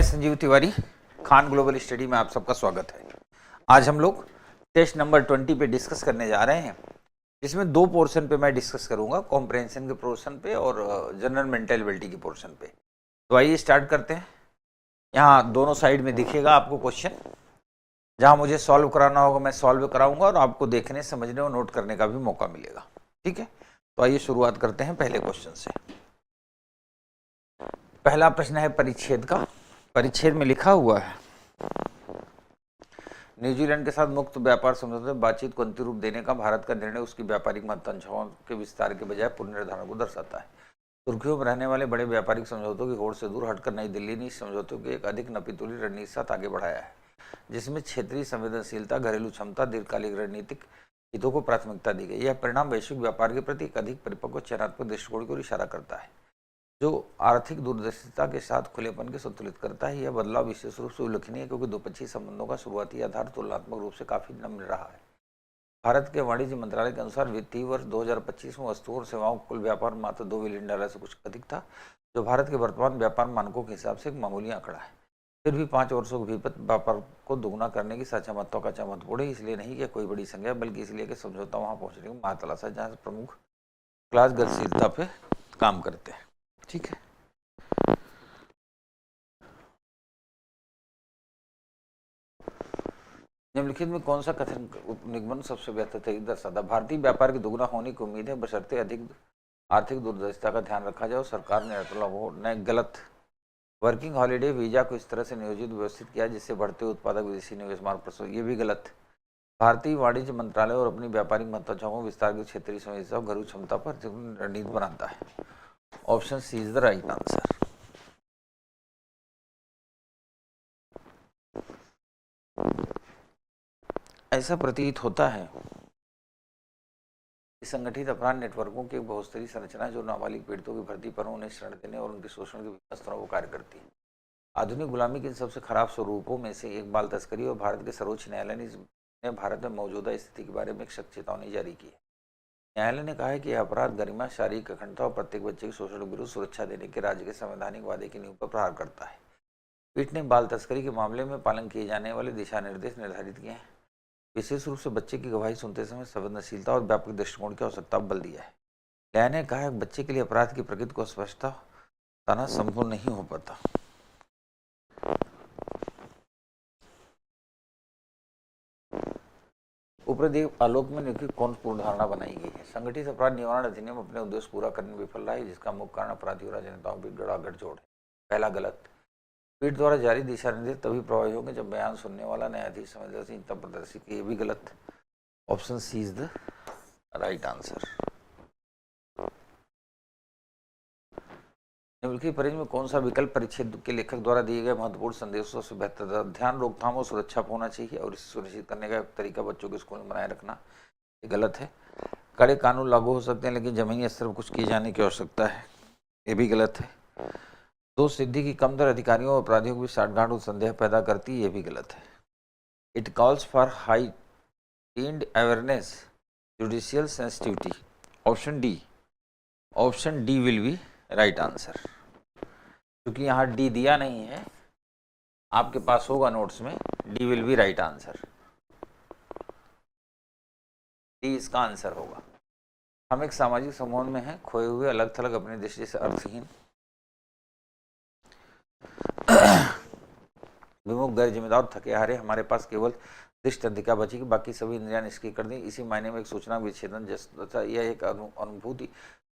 Sanjeev Tiwari, Khan global study में आप सबका स्वागत है। आज हम लोग टेस्ट नंबर 20 पे डिस्कस करने जा रहे हैं, जिसमें दो पोर्शन पे मैं डिस्कस करूंगा, कॉम्प्रहेंशन के पोर्शन पे और जनरल मेंटल एबिलिटी के पोर्शन पे। तो आइए स्टार्ट करते हैं। यहाँ दोनों साइड में दिखेगा आपको क्वेश्चन, जहाँ मुझे सॉल्व कराना होगा मैं सॉल्व कराऊंगा और आपको देखने, समझने और नोट करने का भी मौका मिलेगा। ठीक है, तो आइए शुरुआत करते हैं पहले क्वेश्चन से। पहला प्रश्न है परिच्छेद का। परिच्छेद में लिखा हुआ है, न्यूजीलैंड के साथ मुक्त व्यापार समझौते में बातचीत को अंतिम रूप देने का भारत का निर्णय उसकी व्यापारिक महत्वाकांक्षाओं के विस्तार के बजाय पुनर्निर्धारण को दर्शाता है। सुर्खियों में रहने वाले बड़े व्यापारिक समझौतों की होड़ से दूर हटकर नई दिल्ली ने इस समझौतों की एक अधिक नपीतुली रणनीति के साथ आगे बढ़ाया है, जिसमें क्षेत्रीय संवेदनशीलता, घरेलू क्षमता, दीर्घकालिक रणनीतिक हितों को प्राथमिकता दी गई। यह परिणाम वैश्विक व्यापार के प्रति एक अधिक परिपक्व चयनात्मक दृष्टिकोण की ओर इशारा करता है, जो आर्थिक दूरदर्शिता के साथ खुलेपन के संतुलित करता है। यह बदलाव विशेष रूप से उल्लेखनीय है क्योंकि द्विपक्षीय संबंधों का शुरुआती आधार तुलनात्मक रूप से काफी नम्र रहा है। भारत के वाणिज्य मंत्रालय के अनुसार वित्तीय वर्ष 2025 में वस्तुओं और सेवाओं का कुल व्यापार मात्र $2 बिलियन से कुछ अधिक था, जो भारत के वर्तमान व्यापार मानकों के हिसाब से एक मामूली आंकड़ा है। फिर भी 5 वर्षों के भीतर व्यापार को दोगुना करने की साझा महत्वाकांक्षा महत्वपूर्ण है, इसलिए नहीं कि कोई बड़ी संख्या, बल्कि इसलिए कि समझौता वहां पहुंचने की महातलाश है जहां प्रमुख क्लास गतिशीलता पे काम करते हैं। ठीक है, निम्नलिखित में कौन सा कथन निगमन सबसे बेहतर तरीके दर्शाता? भारतीय व्यापार की दोगुना होने की उम्मीद है बशर्ते अधिक आर्थिक दूरदर्शिता का ध्यान रखा जाए और सरकार ने गलत वर्किंग हॉलीडे वीजा को इस तरह से नियोजित व्यवस्थित किया जिससे बढ़ते उत्पादक विदेशी निवेश मार्ग पर, ये भी गलत। भारतीय वाणिज्य मंत्रालय और अपनी व्यापारिक महत्वाकांक्षाओं को विस्तार की क्षेत्रीय समस्या और घरेलू क्षमता पर रणनीति बनाता है। Option C is the right answer. ऐसा प्रतीत होता है कि संगठित अपराध नेटवर्कों की एक बहुस्तरीय संरचना जो नाबालिग पीड़ितों की भर्ती पर उन्हें शरण देने और उनके शोषण के विभिन्न स्तरों को कार्य करती है। आधुनिक गुलामी के इन सबसे खराब स्वरूपों में से एक बाल तस्करी और भारत के सर्वोच्च न्यायालय ने भारत में मौजूदा स्थिति के बारे में एक सख्त चेतावनी जारी की है। न्यायालय ने कहा है कि यह अपराध गरिमा, शारीरिक अखंडता और प्रत्येक बच्चे के शोषण के विरुद्ध सुरक्षा देने के राज्य के संवैधानिक वादे की नींव पर प्रहार करता है। पीठ ने बाल तस्करी के मामले में पालन किए जाने वाले दिशा निर्देश निर्धारित किए हैं। विशेष रूप से बच्चे की गवाही सुनते समय संवेदनशीलता और व्यापक दृष्टिकोण की आवश्यकता पर बल दिया है। न्यायालय ने कहा है बच्चे के लिए अपराध की प्रकृति को स्पष्टता बताना संभव नहीं हो पाता। ऊपरी आलोक में निम्नलिखित कौन पूर्ण धारणा बनाई गई है? संगठित अपराध निवारण अधिनियम अपने उद्देश्य पूरा करने में विफल रहा है, जिसका मुख्य कारण अपराधी और राजनेताओं के गठजोड़ है। पहला गलत। पीठ द्वारा जारी दिशा निर्देश तभी प्रभावी होंगे जब बयान सुनने वाला न्यायाधीश संवेदनशीलता प्रदर्शित किए, भी गलत। Option C is the right answer. निम्नलिखित परिच्छेद में कौन सा विकल्प परिच्छेद के लेखक द्वारा दिए गए महत्वपूर्ण संदेशों से बेहतर? ध्यान, रोकथाम और सुरक्षा होना चाहिए और इसे सुनिश्चित करने का तरीका बच्चों के स्कूल में बनाए रखना, ये गलत है। कड़े कानून लागू हो सकते हैं लेकिन जमीनी स्तर पर कुछ किए जाने की आवश्यकता है, ये भी गलत है। दो सिद्धि की कम दर अधिकारियों और अपराधियों की साठगांठ और संदेह पैदा करती है, ये भी गलत है। It calls for heightened awareness, judicial sensitivity. Option D will be right answer. क्योंकि यहाँ डी दिया नहीं है, आपके पास होगा नोट्स में, D will be right answer. D इसका आंसर होगा। हम एक सामाजिक समूह में हैं, खोए हुए, अलग थलग, अपनी दृष्टि से अर्थहीन, विमुख, गैर जिम्मेदार, थके हारे। हमारे पास केवल दृष्टि तंत्रिका बची, बाकी सभी इंद्रियां निष्क्रिय कर दी। इसी मायने में एक सूचना विच्छेदन जैसा यह एक अनुभूति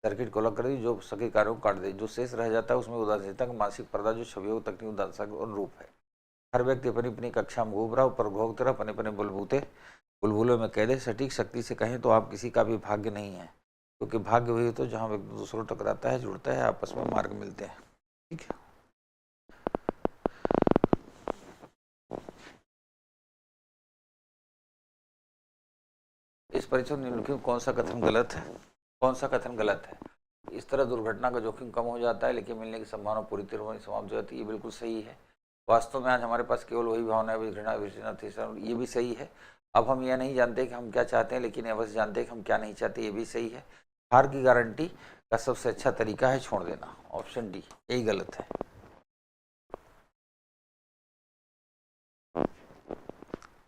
सर्किट को अलग कर दी जो सभी कार्यों को काट दे। जो शेष रह जाता है उसमें उदासीनता का मानसिक पर्दा जो छवियों तकनीक उदासी का अनुरूप है। हर व्यक्ति अपनी अपनी कक्षा में घूम रहा, उपभोग तरफ अपने अपने बुलबुलों में कैद है। सटीक शक्ति से कहें तो आप किसी का भी भाग्य नहीं है, क्योंकि भाग्य वही तो जहाँ व्यक्ति दूसरों टकराता है, जुड़ता है, आपस में मार्ग मिलते हैं। ठीक है, इस परीक्षण निम्नलिखित कौन सा कथन गलत है? कौन सा कथन गलत है? इस तरह दुर्घटना का जोखिम कम हो जाता है लेकिन मिलने की संभावना पूरी तरह समाप्त हो जाती है, ये बिल्कुल सही है। वास्तव में आज हमारे पास केवल वही भावना है, घृणा, ये भी सही है। अब हम यह नहीं जानते कि हम क्या चाहते हैं, लेकिन अवश्य जानते हैं कि हम क्या नहीं चाहते, ये भी सही है। हार की गारंटी का सबसे अच्छा तरीका है छोड़ देना। ऑप्शन डी, यही गलत है।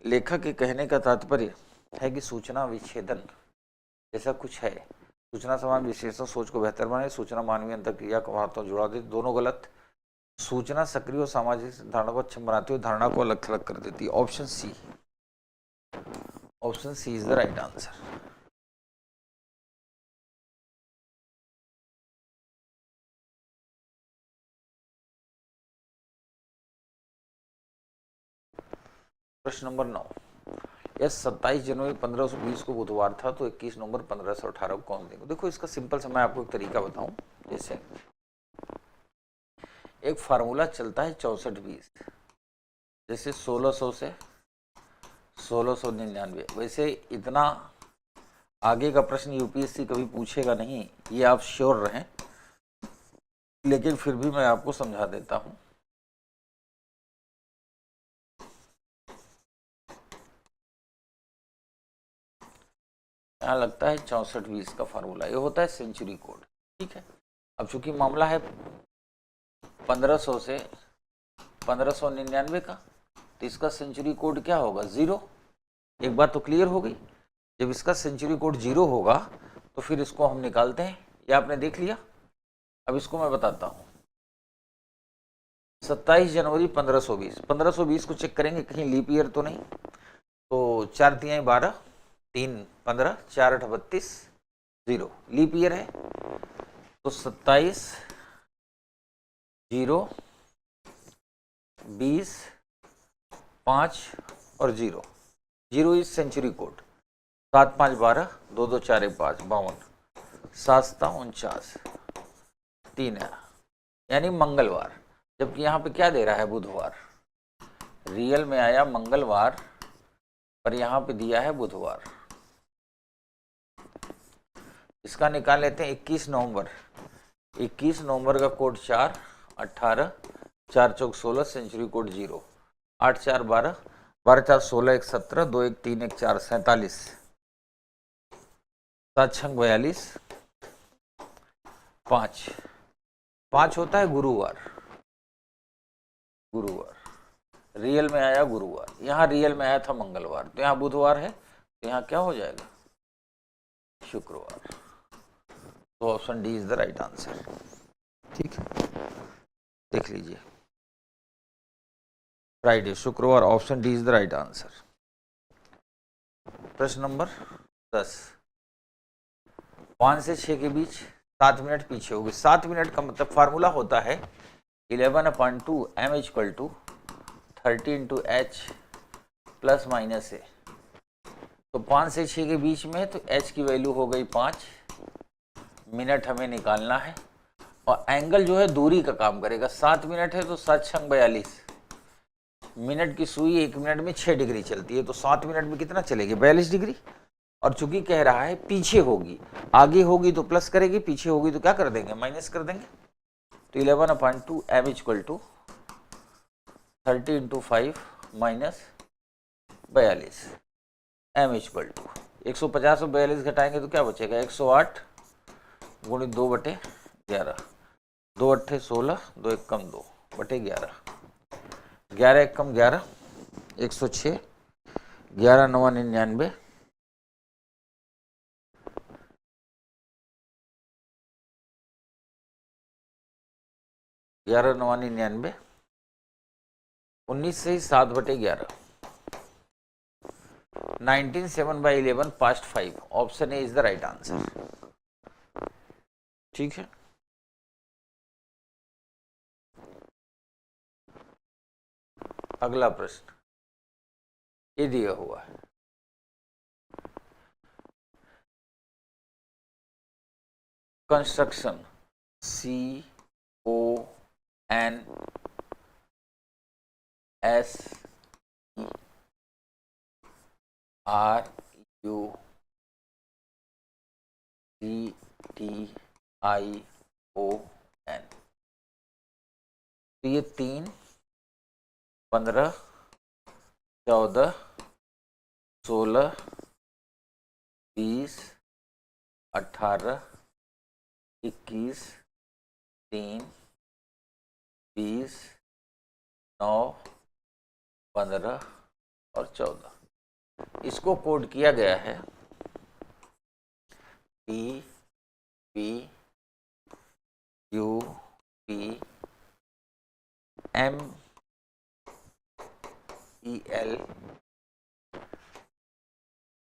लेखक के कहने का तात्पर्य है कि सूचना विच्छेदन जैसा कुछ है। सूचना समान विश्लेषण सोच को बेहतर बनाए, सूचना मानवीय अंतरक्रिया को महत्व जुड़ा दे, दोनों गलत। सूचना सक्रिय और सामाजिक धारणा को अक्षम बनाती हुई धारणा को अलग थलग कर देती है। Option C is the right answer. प्रश्न नंबर 9, यह 27 जनवरी 1520 को बुधवार था तो 21 नवंबर 1518 को कौन देगा? देखो इसका सिंपल सा मैं आपको एक तरीका बताऊं। जैसे एक फार्मूला चलता है 64-20, जैसे 1600 से 1699। वैसे इतना आगे का प्रश्न यूपीएससी कभी पूछेगा नहीं, ये आप श्योर रहें, लेकिन फिर भी मैं आपको समझा देता हूं। यहाँ लगता है 64-20 का फार्मूला, ये होता है सेंचुरी कोड। ठीक है, अब चूंकि मामला है 1500 से 1599 का, तो इसका सेंचुरी कोड क्या होगा? 0। एक बात तो क्लियर हो गई। जब इसका सेंचुरी कोड 0 होगा तो फिर इसको हम निकालते हैं, ये आपने देख लिया। अब इसको मैं बताता हूं। 27 जनवरी 1520, 1520 को चेक करेंगे कहीं लीप ईयर तो नहीं। तो 4 तिहाई 12, 3 15, 4 8 32, 0 लीप ईयर है। तो 27 0 20 5 और 0 इज सेंचुरी कोड। 7 5 12, 2 2 4 1 5 52, 7 7 49, 3 है, यानी मंगलवार। जबकि यहाँ पे क्या दे रहा है? बुधवार। रियल में आया मंगलवार, पर यहाँ पे दिया है बुधवार। इसका निकाल लेते हैं 21 नवंबर। 21 नवंबर का कोड 4 18, 4 चौक 16, सेंचुरी कोड 0, 8 4 12, 12 4 16, 1 17, 2 1 3 1 4 47, 7 6 42, 5 5 होता है गुरुवार। रियल में आया गुरुवार, यहाँ रियल में आया था मंगलवार, तो यहाँ बुधवार है, तो यहाँ क्या हो जाएगा? शुक्रवार। तो option D is the right answer. ठीक है, देख लीजिए, फ्राइडे, शुक्रवार, option D is the right answer. प्रश्न नंबर 10, 5 से 6 के बीच 7 मिनट पीछे होगी। 7 मिनट का मतलब फार्मूला होता है 11/2 m equal to 30 into H plus minus A. तो 5 से 6 के बीच में, तो h की वैल्यू हो गई 5, मिनट हमें निकालना है, और एंगल जो है दूरी का काम करेगा। 7 मिनट है तो 7 6 42, मिनट की सुई 1 मिनट में 6 डिग्री चलती है, तो 7 मिनट में कितना चलेगी? 42 डिग्री। और चूंकि कह रहा है पीछे होगी, आगे होगी तो प्लस करेगी, पीछे होगी तो क्या कर देंगे? माइनस कर देंगे। तो 11/2 m equal to 30 into 5 minus 42, m equal to 150 और 42 घटाएंगे तो क्या बचेगा? 108 गुणित 2/11, 2 8 16, 2 1 कम 2/11, 11 1 कम 11, 106, 11 9 99, 11 9 99, 19 से 7/11, 19 7/11 past 5, option A is the right answer. ठीक है, अगला प्रश्न ये दिया हुआ है, कंस्ट्रक्शन CONSTRUCTION। तो ये 3 15 14 16 20 18 21 3 20 9 15 और 14। इसको कोड किया गया है P P Q P M E L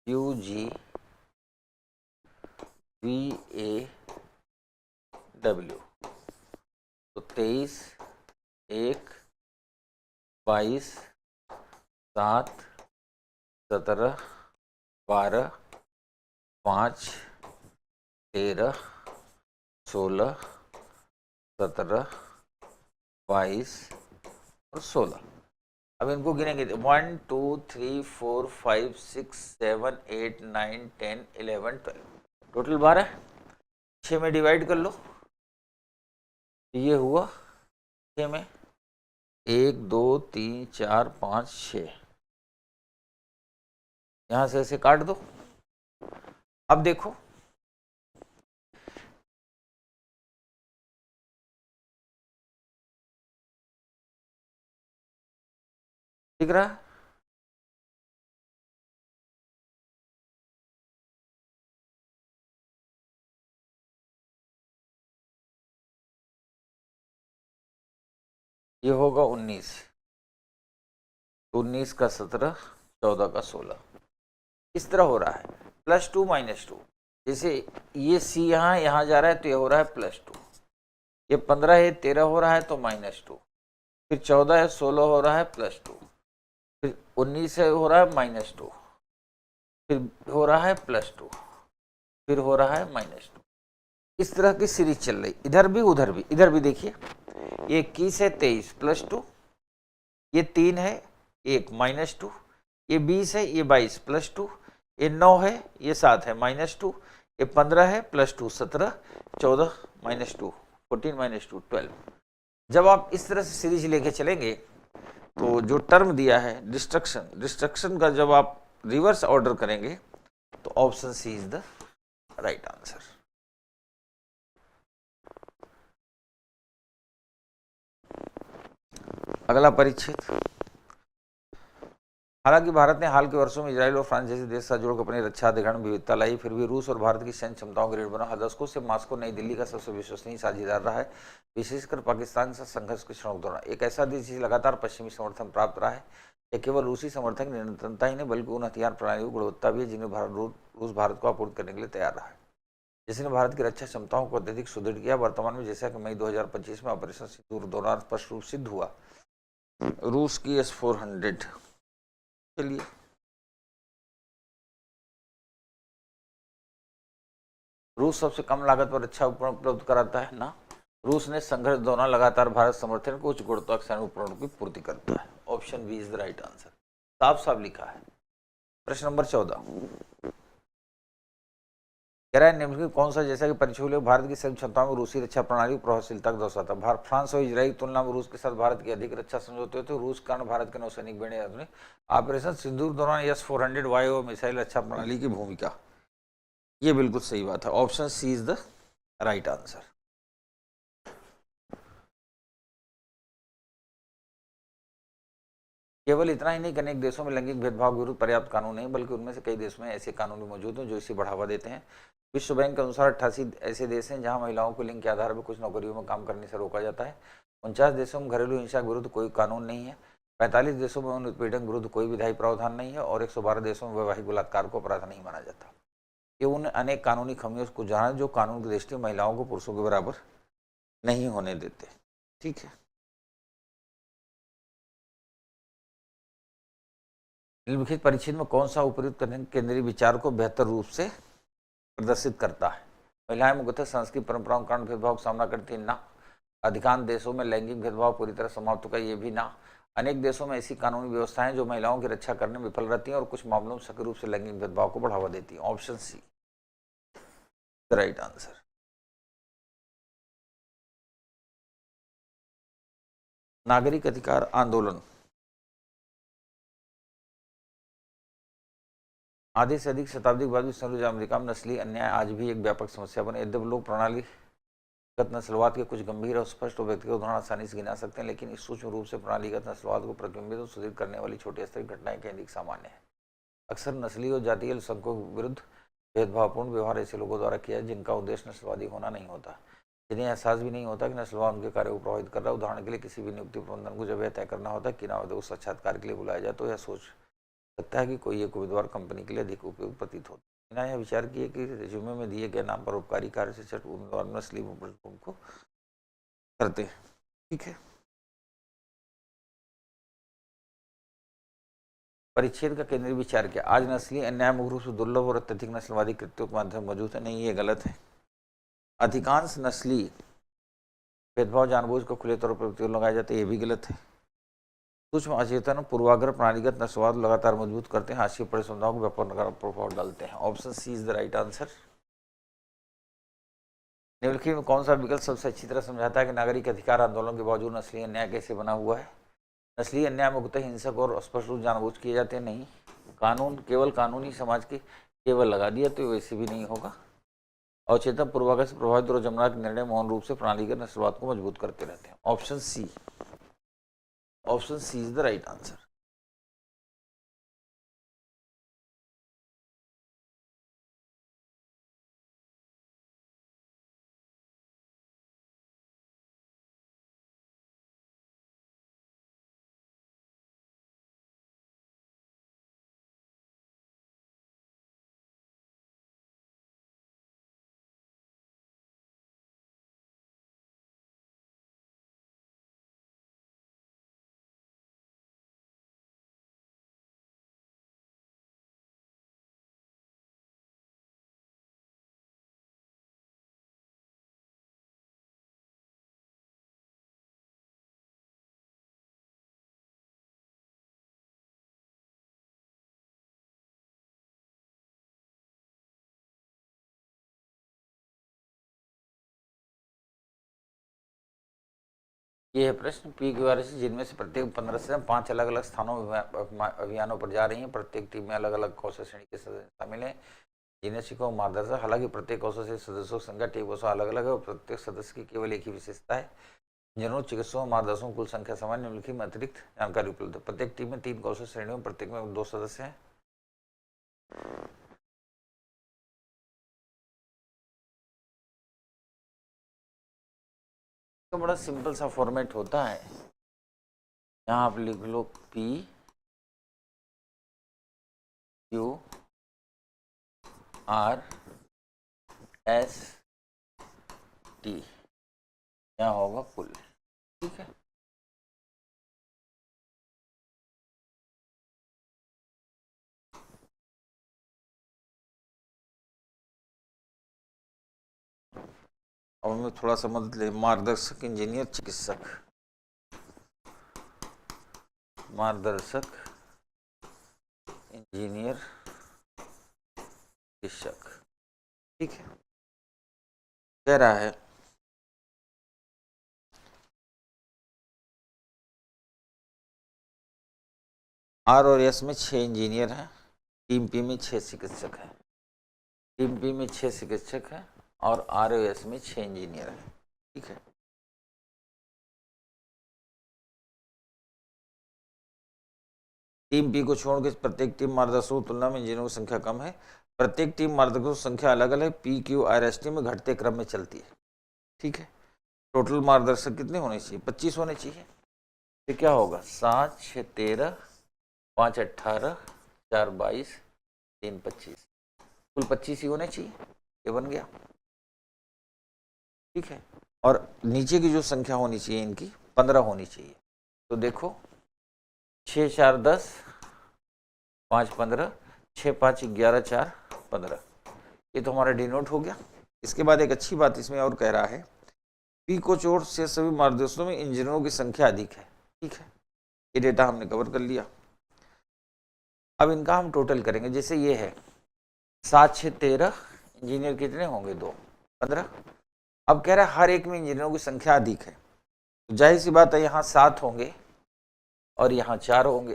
Q G V A W. तो 23, 1, 22, 7, 17, 12, 5, 13, 16, 17, 22 और 16। अब इनको गिनेंगे 1 2 3 4 5 6 7 8 9 10 11 12, टोटल 12। 6 में डिवाइड कर लो, ये हुआ 6 में 1 2 3 4 5 6, यहां से ऐसे काट दो। अब देखो दिख रहा है, ये होगा 19, 19 का 17, 14 का 16, इस तरह हो रहा है। +2 -2, जैसे ये C यहाँ जा रहा है तो ये हो रहा है +2, ये 15 है 13 हो रहा है तो -2, फिर 14 है 16 हो रहा है +2, फिर 19 है हो रहा है -2, फिर हो रहा है +2, फिर हो रहा है -2। इस तरह की सीरीज चल रही, इधर भी उधर भी। इधर भी देखिए, ये 21 है 23 +2, ये 3 है 1 -2, ये 20 है ये 22 +2, ये 9 है ये 7 है -2, ये 15 है +2 17, 14 -2 14 -2 12। जब आप इस तरह से सीरीज लेके चलेंगे तो जो टर्म दिया है डिस्ट्रक्शन का जब आप रिवर्स ऑर्डर करेंगे तो option C is the right answer. अगला परिच्छेद। हालांकि भारत ने हाल के वर्षों में इजराइल और फ्रांस जैसे देश साथ जोड़कर अपनी रक्षा अधिग्रहण में विविधता लाई, फिर भी रूस और भारत की सैन्य क्षमताओं के ऋण बना दशकों से मास्को नई दिल्ली का सबसे विश्वसनीय साझेदार रहा है, विशेषकर पाकिस्तान से संघर्ष के क्षणों के दौरान। एक ऐसा देश जिसे लगातार पश्चिमी समर्थन प्राप्त रहा है। यह केवल रूसी समर्थन की निरंतरता ही नहीं बल्कि उन हथियार प्रणालियों की गुणवत्ता भी है जिन्हें रूस भारत को आपूर्ति करने के लिए तैयार रहा है, जिसने भारत की रक्षा क्षमताओं को अत्यधिक सुदृढ़ किया। वर्तमान में जैसा कि मई 2025 में ऑपरेशन सिंदूर दौरान स्पष्ट रूप सिद्ध हुआ, रूस की S-400 के लिए रूस सबसे कम लागत पर अच्छा उपकरण उपलब्ध कराता है ना। रूस ने संघर्ष दौरान लगातार भारत समर्थन को उच्च गुणवत्ता उपकरणों की पूर्ति करता है। Option B is the right answer, साफ साफ लिखा है। प्रश्न नंबर 14 कह रहा है निम्न कौन सा जैसा कि परिचय भारत की सैन्य क्षमताओं में रूसी रक्षा प्रणाली की प्रभावशीलता को दर्शाता है। फ्रांस और इजराइल की तुलना में रूस के साथ भारत की अधिक रक्षा समझौते होते। रूस कारण भारत के नौसैनिक बने ऑपरेशन सिंदूर दौरान S-400 वायु और मिसाइल रक्षा प्रणाली की भूमिका, ये बिल्कुल सही बात है। Option C is the right answer. केवल इतना ही नहीं कि अनेक देशों में लैंगिक भेदभाव के विरुद्ध पर्याप्त कानून नहीं बल्कि उनमें से कई देशों में ऐसे कानून मौजूद हैं जो इसे बढ़ावा देते हैं। विश्व बैंक के अनुसार 88 ऐसे देश हैं जहां महिलाओं को लिंग के आधार पर कुछ नौकरियों में काम करने से रोका जाता है। 49 देशों में घरेलू हिंसा के विरुद्ध कोई कानून नहीं है। 45 देशों में उत्पीड़न के विरुद्ध कोई विधायी प्रावधान नहीं है और 112 देशों में वैवाहिक बलात्कार को अपराध नहीं माना जाता। ये उन अनेक कानूनी खामियों को जाना जो कानून की दृष्टि में महिलाओं को पुरुषों के बराबर नहीं होने देते। ठीक है, निम्नलिखित परिच्छेद में कौन सा उपयुक्त केंद्रीय विचार को बेहतर रूप से प्रदर्शित करता है। महिलाएं मुख्यतः सांस्कृतिक परंपराओं के कारण भेदभाव का सामना करती हैं ना। अधिकांश देशों में लैंगिक भेदभाव पूरी तरह समाप्त होगा, ये भी ना। अनेक देशों में ऐसी कानूनी व्यवस्थाएं जो महिलाओं की रक्षा करने में विफल रहती हैं और कुछ मामलों में सक्रिय रूप से लैंगिक भेदभाव को बढ़ावा देती हैं। Option C right answer. नागरिक अधिकार आंदोलन आधे से अधिक शताब्दी के बाद भी संयुक्त अमेरिका में नस्लीय अन्याय आज भी एक व्यापक समस्या बने। यद्यपि लोक प्रणाली प्रणालीगत नस्लवाद के कुछ गंभीर और स्पष्ट व्यक्तिगत उदाहरण आसानी से गिना सकते हैं, लेकिन इस सूक्ष्म रूप से प्रणालीगत नस्लवाद को प्रतिबिंबित और सुदृढ़ करने वाली छोटी स्तरीय घटनाएं केंद्रित सामान्य है। अक्सर नस्लीय और जातीय अल्पसंख्यकों के विरुद्ध भेदभावपूर्ण व्यवहार ऐसे लोगों द्वारा किया है जिनका उद्देश्य नस्लवादी होना नहीं होता, जिन्हें एहसास भी नहीं होता कि नस्लवाद उनके कार्य को प्रभावित कर रहा है। उदाहरण के लिए किसी भी नियुक्ति प्रबंधन को जब यह तय करना होता है कि नाम उस साक्षात्कार के लिए बुलाया जाए तो यह सोच सकता है कि कोई एक उम्मीदवार कंपनी के लिए अधिक उपयुक्त प्रतीत होता है। बिना यह विचार किए कि रिज्यूमे में दिए गए नाम पर उपकारी कार्य से छठ उम्मीदवार नस्ली को करते हैं। ठीक है, परिच्छेद का केंद्रीय विचार क्या? आज नस्ली अन्याय मुख्य रूप से दुर्लभ और अत्यधिक नस्लवादी कृत्यों के माध्यम मौजूद है। नहीं, ये गलत है। अधिकांश नस्ली भेदभाव जानबूझ को खुले तौर पर प्रतिबंध लगाए जाते हैं, ये भी गलत है। सूक्ष्म अचेतन पूर्वाग्रह प्रणालीगत नस्लवाद लगातार मजबूत करते हैं, आशिक पड़े समुदायों को व्यापक नकारात्मक प्रभाव डालते हैं। Option C is the right answer. निम्नलिखित में कौन सा विकल्प सबसे अच्छी तरह समझाता है कि नागरिक अधिकार आंदोलन के बावजूद नस्लीय अन्याय कैसे बना हुआ है? नस्लीय अन्याय मुख्यतः हिंसक और स्पष्ट रूप जानबूझ किए जाते हैं। नहीं, कानून केवल कानूनी समाज के केवल लगा दिया तो वैसे भी नहीं होगा। अवचेतन पूर्वाग्रह से प्रभावित और जमुना के निर्णय मौन रूप से प्रणालीगत नस्लवाद को मजबूत करते रहते हैं। Option C is the right answer. ये है प्रश्न, PQRS जिनमें से प्रत्येक 15 से 5 अलग अलग स्थानों में अभियानों पर जा रही हैं। प्रत्येक टीम में अलग अलग कौशल श्रेणी के सदस्य शामिल हैं जिन्हें शिक्षकों मार्गदर्शक। हालांकि प्रत्येक कौशल से सदस्यों की संख्या टीम कौशल अलग अलग है और प्रत्येक सदस्य की केवल एक ही विशेषता है। इंजीनियरों, चिकित्सकों, मार्गदर्शकों कुल संख्या समान। निम्नलिखित में अतिरिक्त जानकारी उपलब्ध है। प्रत्येक टीम में 3 कौशल श्रेणियों में प्रत्येक में 2 सदस्य हैं। तो बड़ा सिंपल सा फॉर्मेट होता है। यहाँ आप लिख लो PQRS, यहाँ होगा कुल। ठीक है, अब हमें थोड़ा सा मदद ले। मार्गदर्शक, इंजीनियर, चिकित्सक, मार्गदर्शक, इंजीनियर, चिकित्सक। ठीक है, कह रहा है R और S में 6 इंजीनियर हैं, टीम P में 6 चिकित्सक हैं। टीम P में 6 चिकित्सक हैं और R और S में 6 इंजीनियर हैं। ठीक है, टीम P को छोड़ के प्रत्येक टीम मार्गदर्शकों की तुलना में इंजीनियरों की संख्या कम है। प्रत्येक टीम मार्गदर्शकों की संख्या अलग अलग PQRST में घटते क्रम में चलती है। ठीक है, टोटल मार्गदर्शक कितने होने चाहिए? 25 होने चाहिए। तो क्या होगा? 7, 6, 13, 5, 18, 4, 22, 3, 25, कुल 25 ही होने चाहिए। ये बन गया। ठीक है, और नीचे की जो संख्या होनी चाहिए इनकी 15 होनी चाहिए। तो देखो 6, 4, 10, 5, 15, 6, 5, 11, 4, 15, ये तो हमारा डिनोट हो गया। इसके बाद एक अच्छी बात इसमें और कह रहा है, P को छोड़ से सभी मार्गदर्शकों में इंजीनियरों की संख्या अधिक है। ठीक है, ये डेटा हमने कवर कर लिया। अब इनका हम टोटल करेंगे। जैसे ये है 7, 6, 13, इंजीनियर कितने होंगे? 2, 15। अब कह रहा है हर एक में इंजीनियरों की संख्या अधिक है, तो जाहिर सी बात है यहाँ 7 होंगे और यहाँ 4 होंगे।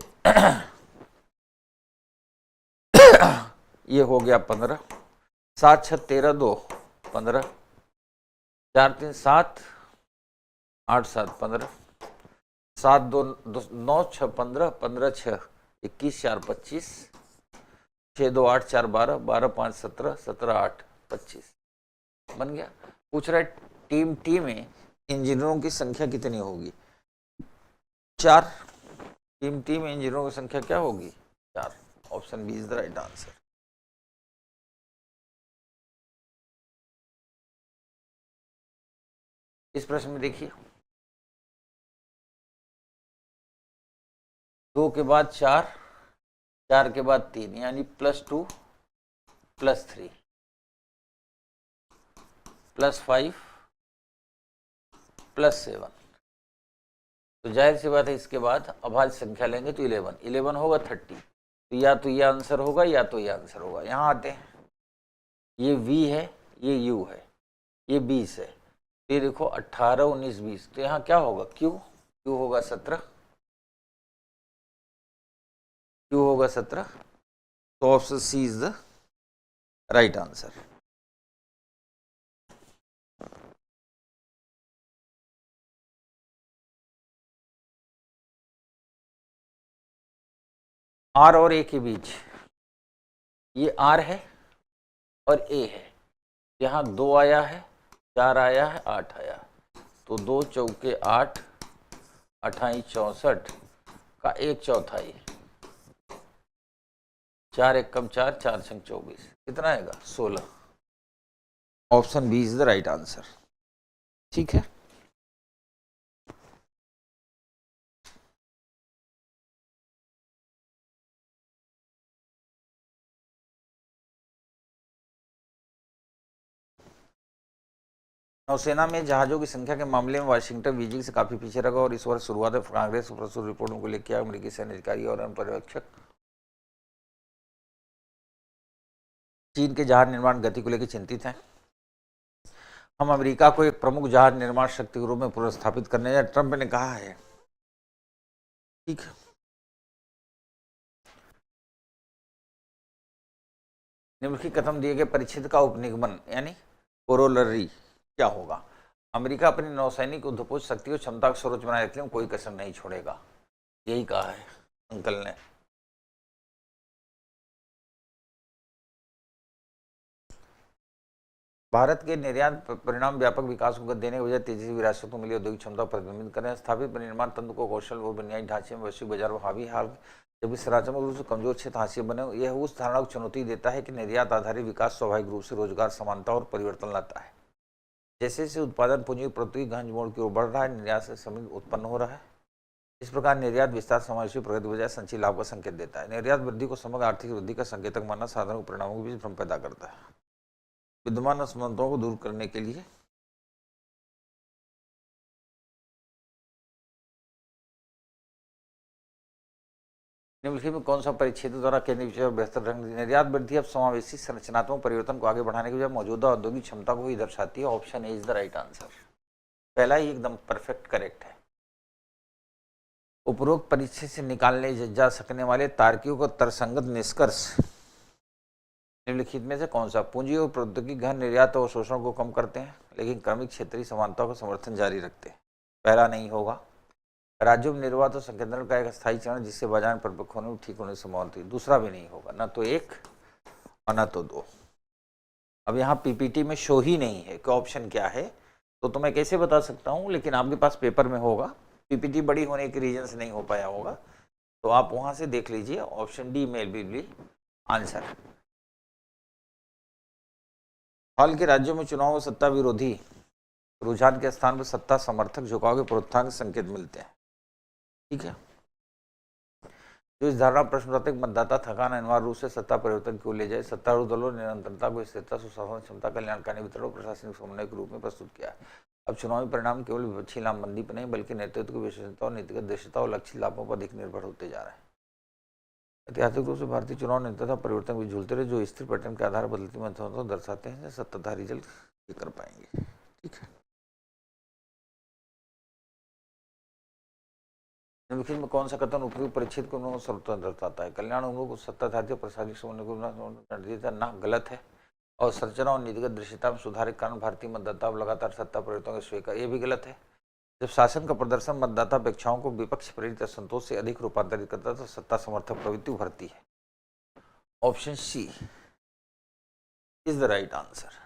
ये हो गया 15। 7, 6, 13, 2, 15। 4 3 7, 8 7 15, 7 2 9 6 15, 15 6 21, 4 25, 6 2 8 4 12, 12 5 17, 17 8 25 बन गया। पूछ रहा है टीम टी में इंजीनियरों की संख्या कितनी होगी? 4। टीम टी में इंजीनियरों की संख्या क्या होगी? 4। Option B is the right answer. इस प्रश्न में देखिए, 2 के बाद 4, 4 के बाद 3, यानी +2 +3 +5 +7। तो जाहिर सी बात है इसके बाद अभाज्य संख्या लेंगे तो 11, 11 होगा 30। तो या तो ये आंसर होगा या तो ये आंसर होगा। यहाँ आते हैं, ये v है, ये u है, ये 20 है। ये देखो 18 19 20, तो यहाँ क्या होगा? q होगा 17, q होगा 17। तो option C is the right answer. r और a के बीच ये r है और a है। यहाँ 2 आया है, 4 आया है, 8 आया। तो 2 चौके 8, 28 64 का 1/4। 4 एकम 4, 4 छंग 24, कितना आएगा? 16। Option B is the right answer. ठीक है, नौसेना में जहाजों की संख्या के मामले में वाशिंगटन बीजिंग से काफी पीछे रहा और इस वर्ष शुरुआत में कांग्रेस प्रस्तुत रिपोर्टों को लेकर अमेरिकी सैन्य अधिकारी और पर्यवेक्षक चीन के जहाज निर्माण गति को लेकर चिंतित हैं। हम अमेरिका को एक प्रमुख जहाज निर्माण शक्ति के रूप में पुनर्स्थापित करने जा ट्रंप ने कहा है। ठीक है, निम्नलिखित कथन दिए गए परिच्छेद का उपनिगमन यानी कोरोलरी क्या होगा? अमेरिका अपनी नौसैनिक युद्धपोत शक्ति और क्षमता को सर्वोच्च बनाए रखने में कोई कसर नहीं छोड़ेगा, यही कहा है अंकल ने। भारत के निर्यात परिणाम व्यापक विकास को गति देने के बजाय तेजी से विरासत को मिली औद्योगिक क्षमता प्रतिबिंबित करें। स्थापित विनिर्माण तंत्र को कौशल और बुनियादी ढांचे में वैश्विक बाजार में हावी हाल जबकि संरचनात्मक रूप से कमजोर क्षेत्र हासिल बने। यह उस धारणा को चुनौती देता है कि निर्यात आधारित विकास स्वाभाविक रूप से रोजगार समानता और परिवर्तन लाता है। जैसे जैसे उत्पादन पूंजी प्रौद्योगिकी गहन मोड़ की ओर बढ़ रहा है, निर्यात से समृद्धि उत्पन्न हो रहा है। इस प्रकार निर्यात विस्तार समावेशी प्रगति बजाय संचयी लाभ का संकेत देता है। निर्यात वृद्धि को समग्र आर्थिक वृद्धि का संकेतक मानना साधारण परिणामों के बीच भ्रम पैदा करता है। विद्यमान असमानताओं को दूर करने के लिए निम्नलिखित में कौन सा परिच्छेद द्वारा केंद्रीय विषय और बेहतर ढंग से निर्यात वृद्धि अब समावेशी संरचनात्मक परिवर्तन को आगे बढ़ाने के बजाय मौजूदा औद्योगिक क्षमता को ही दर्शाती है। Option A is the right answer. पहला ही एकदम परफेक्ट करेक्ट है। उपरोक्त परिच्छेद से निकालने जा सकने वाले तार्किकों का तर्कसंगत निष्कर्ष निम्नलिखित में से कौन सा? पूंजी और प्रौद्योगिकी गहन निर्यात और शोषण को कम करते हैं लेकिन क्रमिक क्षेत्रीय समानता का समर्थन जारी रखते हैं। पहला नहीं होगा। राज्यों में निर्वात और संकेंद्रण का एक स्थायी चरण जिससे बाजार में परिपक्व होने में ठीक होने की संभावना थी। दूसरा भी नहीं होगा, न तो 1 और न तो 2। अब यहाँ पीपीटी में शो ही नहीं है कि ऑप्शन क्या है, तो मैं कैसे बता सकता हूँ, लेकिन आपके पास पेपर में होगा। पीपीटी बड़ी होने के रीजन से नहीं हो पाया होगा, तो आप वहाँ से देख लीजिए। ऑप्शन डी मेल बी आंसर। हाल के राज्यों में चुनाव में सत्ता विरोधी रुझान के स्थान पर सत्ता समर्थक झुकाव के प्रोत्साहन के संकेत मिलते हैं। ठीक है, जो इस धारणा प्रश्न उठाते मतदाता थकान अनिवार्य रूप से सत्ता परिवर्तन क्यों ले जाए। सत्तारूढ़ दलों ने निरंतरता को स्थिरता सुशासन क्षमता कल्याणकारी वितरण और प्रशासनिक समन्वय के रूप में प्रस्तुत किया है। अब चुनावी परिणाम केवल विपक्षी लामबंदी पर नहीं बल्कि नेतृत्व की विशेषता और नीतिगत दृश्यता और लक्षित लाभों पर अधिक निर्भर होते जा रहे हैं। ऐतिहासिक रूप से भारतीय चुनाव नेतृत्व परिवर्तन भी झूलते रहे जो स्थिर पैटर्न के आधार पर बदलती मतों को दर्शाते हैं सत्ताधारी जल्द कर पाएंगे। ठीक है, निम्नलिखित में कौन सा कथन उपयुक्त परिच्छेद को सर्वोत्तम दर्शाता है? कल्याण उन्मुख सत्ताधारी प्रशासनिक समन्वय को ना गलत है। अवसंरचना और नीतिगत दृश्यता में सुधार के कारण भारतीय मतदाता अब लगातार सत्ता परिवर्तन के स्वीकार, ये भी गलत है। जब शासन का प्रदर्शन मतदाता अपेक्षाओं को विपक्ष प्रेरित असंतोष से अधिक रूपांतरित करता है तो सत्ता समर्थक प्रवृत्ति उभरती है। Option C is the right answer.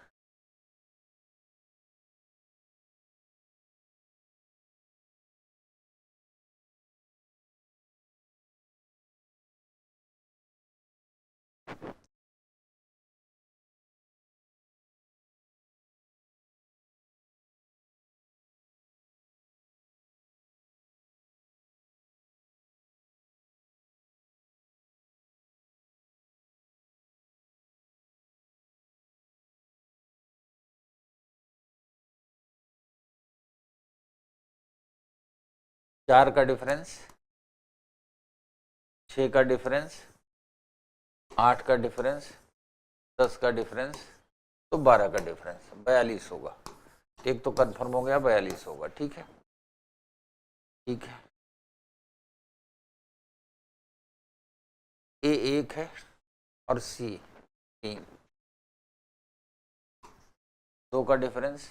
चार का डिफरेंस, 6 का डिफरेंस, 8 का डिफरेंस, 10 का डिफरेंस, तो 12 का डिफरेंस 42 होगा। एक तो कंफर्म हो गया, 42 होगा। ठीक है, ठीक है। ए 1 है और सी 3, 2 का डिफरेंस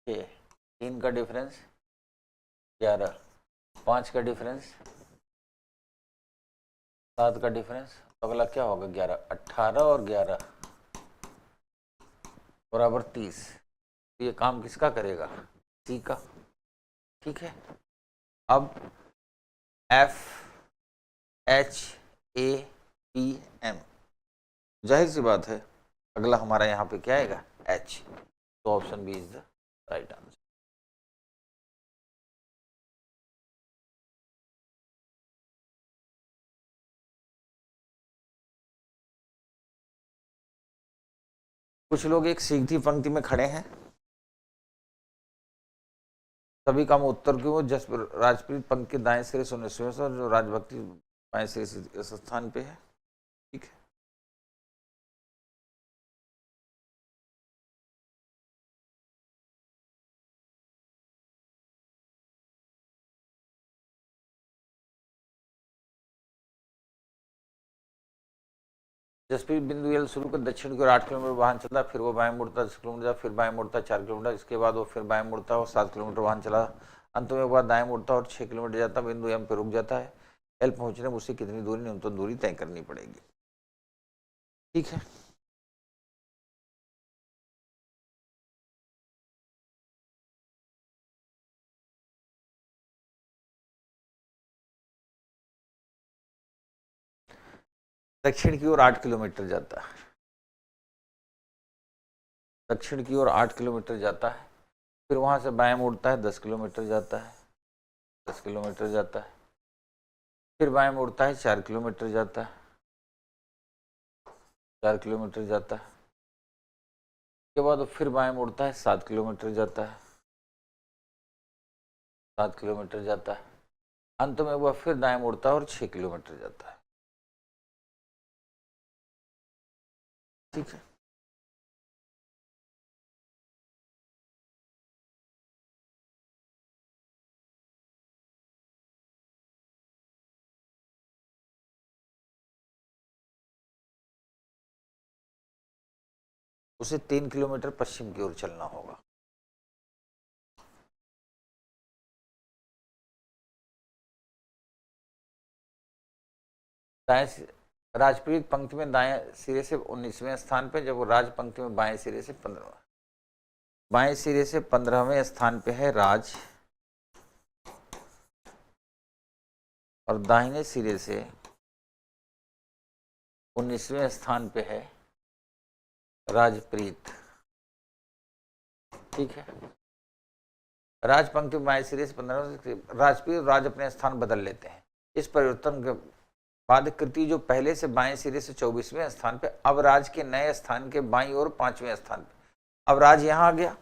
6, 3 का डिफरेंस 11, 5 का डिफरेंस 7 का डिफरेंस, तो अगला क्या होगा 11, 18 और 11 बराबर 30। ये काम किसका करेगा, सी का। ठीक है, अब F H A P M, जाहिर सी बात है अगला हमारा यहाँ पे क्या आएगा, एच, तो option B is the right answer. कुछ लोग एक सीधी पंक्ति में खड़े हैं, सभी काम उत्तर की ओर, जस राजप्रीत पंक्ति के दाएं सिरे से 19वें और जो राजभक्ति बाएं सिरे से इस स्थान पे है। ठीक है, जसप्रीत बिंदु एल शुरू कर दक्षिण की ओर 8 किलोमीटर वाहन चला, फिर वो बाएं मुड़ता 10 किलोमीटर, फिर बाएं मुड़ता 4 किलोमीटर, इसके बाद वो फिर बाएं मुड़ता और 7 किलोमीटर वाहन चला, अंत में एक बार दाएं मुड़ता और 6 किलोमीटर जाता, बिंदु एम पे रुक जाता है। एल पहुंचने में उसे कितनी दूरी, न्यूनतम दूरी तय करनी पड़ेगी। ठीक है, दक्षिण की ओर 8 किलोमीटर जाता है, दक्षिण की ओर 8 किलोमीटर जाता है, फिर वहां से बाएं मुड़ता है 10 किलोमीटर जाता है, 10 किलोमीटर जाता है, फिर बाएं मुड़ता है 4 किलोमीटर जाता है, 4 किलोमीटर जाता है, उसके बाद फिर बाएं मुड़ता है 7 किलोमीटर जाता है, 7 किलोमीटर जाता है, अंत में वह फिर दाएं मुड़ता है और 6 किलोमीटर जाता है। ठीक है, उसे 3 किलोमीटर पश्चिम की ओर चलना होगा। दाएं राजप्रीत पंक्ति में दाएं सिरे से 19वें स्थान पे, जब वो राज पंक्ति में बाएं सिरे से 15वें, बाएं सिरे से 15वें स्थान पे है राज, और दाहिने सिरे से 19वें स्थान पे है राजप्रीत। ठीक है, राज पंक्ति बाएं सिरे से 15, राजप्रीत राज अपने स्थान बदल लेते हैं। इस परिवर्तन के बाद कृति जो पहले से बाएं सिरे से 24वें स्थान पे, अब राज के नए स्थान के बाईं ओर 5वें स्थान पे, अब राज यहाँ आ गया,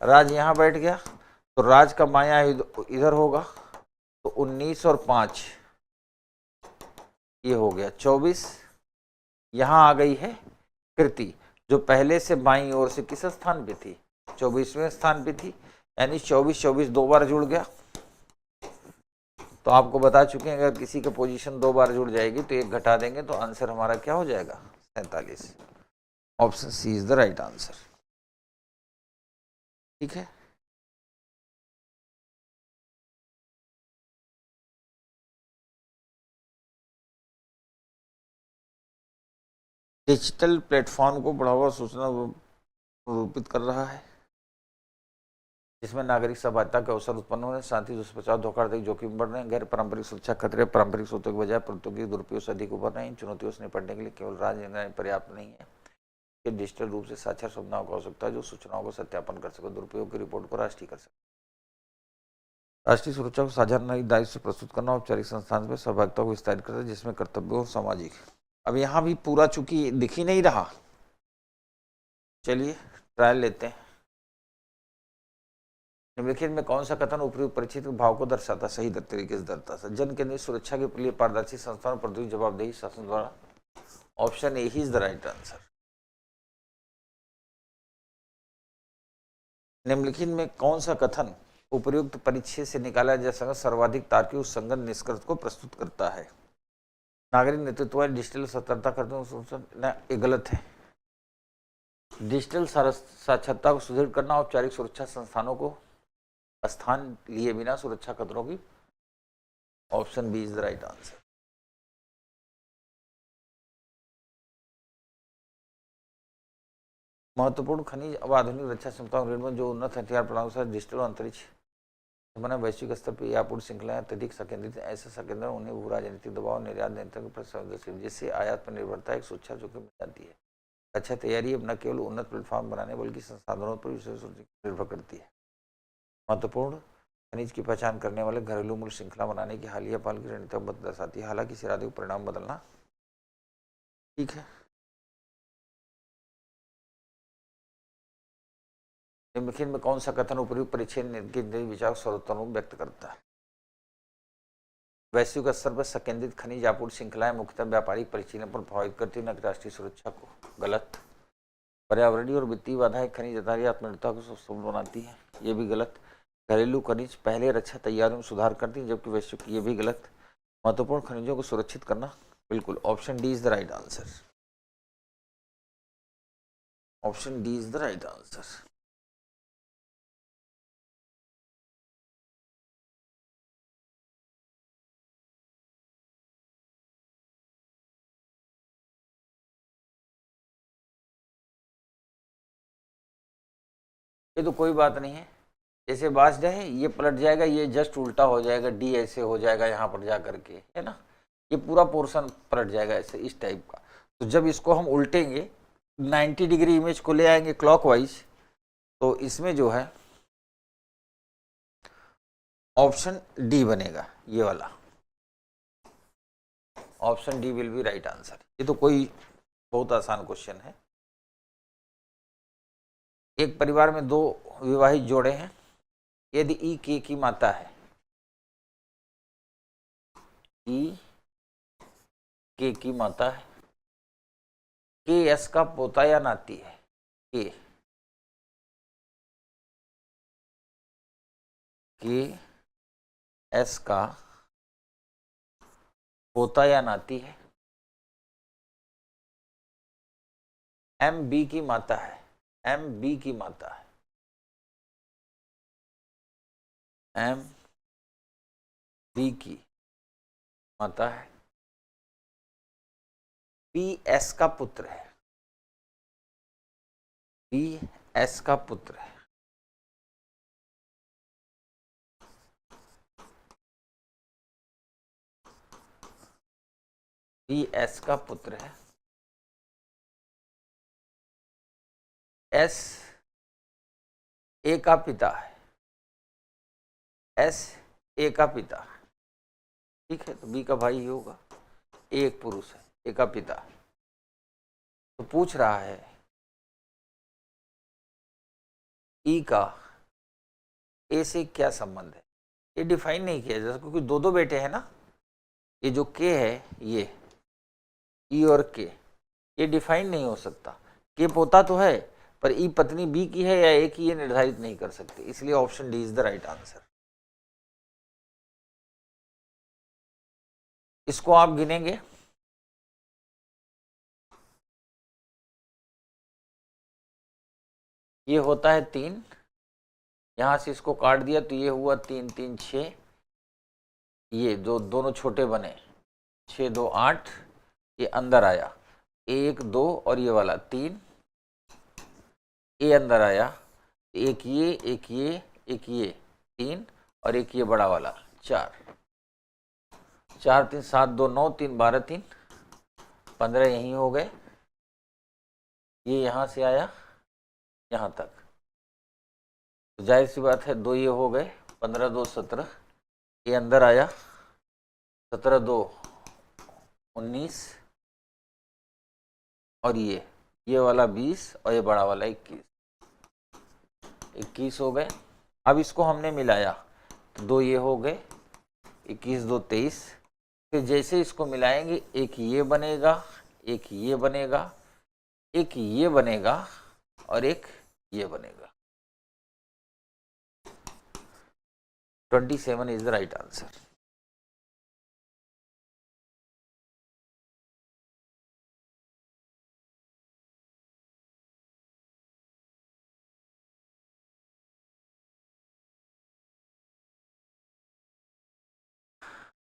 राज यहाँ बैठ गया, तो राज का बायां इधर होगा, तो 19 और 5 ये हो गया 24। यहाँ आ गई है कृति जो पहले से बाईं ओर से किस स्थान पे थी, 24वें स्थान पे थी, यानी 24 दो बार जुड़ गया। तो आपको बता चुके हैं अगर किसी का पोजीशन 2 बार जुड़ जाएगी तो 1 घटा देंगे तो आंसर हमारा क्या हो जाएगा, 47। Option C is the right answer. ठीक है, डिजिटल प्लेटफॉर्म को बढ़ावा सूचना रूपित कर रहा है, जिसमें नागरिक सहभागिता के अवसर उत्पन्न हो रहे हैं, साथ ही दुष्प्रचार, धोखाधड़ी, जोखिम बढ़ रहे हैं, गैर पारंपरिक सुरक्षा खतरे पारंपरिक स्रोतों के बजाय प्रौद्योगिकी दुरुपयोग से अधिक उभर रहे हैं। इन चुनौतियों से निपटने के लिए केवल राजनीति पर्याप्त नहीं है, कि डिजिटल रूप से साक्षर सुविधाओं की आवश्यकता है, जो सूचनाओं को सत्यापन कर सके, दुरुपयोग की रिपोर्ट को राष्ट्रीय कर सके। राष्ट्रीय सुरक्षा को साझा दायित्व से प्रस्तुत करना, औपचारिक संस्थान में सहभागिता को विस्तारित करता है, जिसमें कर्तव्य और सामाजिक। अब यहाँ भी पूरा चूंकि दिख ही नहीं रहा, चलिए ट्रायल लेते हैं। निम्नलिखित में कौन सा कथन उपयुक्त परिचित भाव को दर्शाता, सही तरीके से दर्शाता है? जन केंद्रित सुरक्षा के लिए पारदर्शी संस्थान, प्रौद्योगिकी, जवाबदेही शासन द्वारा। Option A he is the right answer. निम्नलिखित में कौन सा कथन उपयुक्त परिच्छेद से निकाला जा सकता सर्वाधिक तार्किक संगत निष्कर्ष को प्रस्तुत करता है? नागरिक नेतृत्व डिजिटल सतर्कता करते हैं, ये गलत है। डिजिटल साक्षरता को सुदृढ़ करना, औपचारिक सुरक्षा संस्थानों को स्थान लिए बिना सुरक्षा खतरों की। Option B is the right answer. महत्वपूर्ण खनिज अब आधुनिक रक्षा क्षमताओं में जो उन्नत हथियार प्रणाली से डिजिटल अंतरिक्ष बना वैश्विक स्तर पर आपूर्ति श्रृंखलाएं अत्यधिक संकेंद्रित, ऐसे संकेंद्रण उन्हें भू राजनीतिक दबाव, निर्यात नियंत्रण पर संवेदनशील, जिससे आयात पर निर्भरता एक सुरक्षा जोखिम बन जाती है। अच्छा तैयारी अब न केवल उन्नत प्लेटफॉर्म बनाने बल्कि संसाधनों पर विशेष निर्भर करती है। महत्वपूर्ण खनिज की पहचान करने वाले घरेलू मूल्य श्रृंखला बनाने की हालिया पहल की रणनीति दर्शाती है, हालांकि इस इरादे को परिणाम बदलना। ठीक है, निम्नलिखित में कौन सा कथन उपयुक्त परिच्छेद के विचार सर्वोत्तम व्यक्त करता है? वैश्विक स्तर पर संकेंद्रित खनिज आपूर्ति श्रृंखलाएं मुख्यतः व्यापारिक परिचालन पर प्रभावित करती न कि राष्ट्रीय सुरक्षा को। गलत। पर्यावरणीय और वित्तीय बाधाएं खनिज आधारित आत्मनिर्भरता को सफल बनाती है, ये भी गलत। घरेलू खनिज पहले रक्षा तैयारियों में सुधार करती है, जबकि वैश्विक, ये भी गलत। महत्वपूर्ण खनिजों को सुरक्षित करना, बिल्कुल। Option D is the right answer. Option D is the right answer. ये तो कोई बात नहीं है, जैसे बास है ये पलट जाएगा, ये जस्ट उल्टा हो जाएगा, डी ऐसे हो जाएगा यहाँ पर जा करके, है ना, ये पूरा पोर्शन पलट जाएगा ऐसे, इस टाइप का। तो जब इसको हम उल्टेंगे 90 डिग्री इमेज को ले आएंगे क्लॉकवाइज, तो इसमें जो है ऑप्शन डी बनेगा, ये वाला। Option D will be right answer. ये तो कोई बहुत आसान क्वेश्चन है। एक परिवार में दो विवाहित जोड़े हैं, यदि ई के की माता है, ई के की माता है, के एस का पोता या नाती है, के एस का पोता या नाती है, एम बी की माता है, एम बी की माता है, एम बी की माता है, पी एस का पुत्र है, पी एस का पुत्र है, पी एस का पुत्र है, एस ए का पिता है, एस ए का पिता है, ठीक है, तो बी का भाई ही होगा, ए एक पुरुष है, ए का पिता है। तो पूछ रहा है ई का ए से क्या संबंध है, ये डिफाइन नहीं किया जा सकता, क्योंकि दो दो बेटे हैं ना, ये जो के है, ये ई और के, ये डिफाइन नहीं हो सकता। के पोता तो है, पर ई पत्नी बी की है या ए की, ये निर्धारित नहीं कर सकते, इसलिए option D is the right answer. इसको आप गिनेंगे, ये होता है 3, यहाँ से इसको काट दिया तो ये हुआ 3 3 6, ये जो दोनों छोटे बने 6 2 8, ये अंदर आया 1 2 और ये वाला 3, ये अंदर आया, एक ये एक ये एक ये 3 और एक ये बड़ा वाला 4, 4 3 7 2 9 3 12 3 15 यहीं हो गए। ये यहाँ से आया यहाँ तक, तो जाहिर सी बात है 2 ये हो गए, 15 2 17, ये अंदर आया 17 2 19 और ये वाला 20 और ये बड़ा वाला 21, 21 हो गए। अब इसको हमने मिलाया तो 2 ये हो गए, 21 2 23, फिर जैसे इसको मिलाएंगे एक ये बनेगा, एक ये बनेगा, एक ये बनेगा और एक ये बनेगा। 27 इज द राइट आंसर।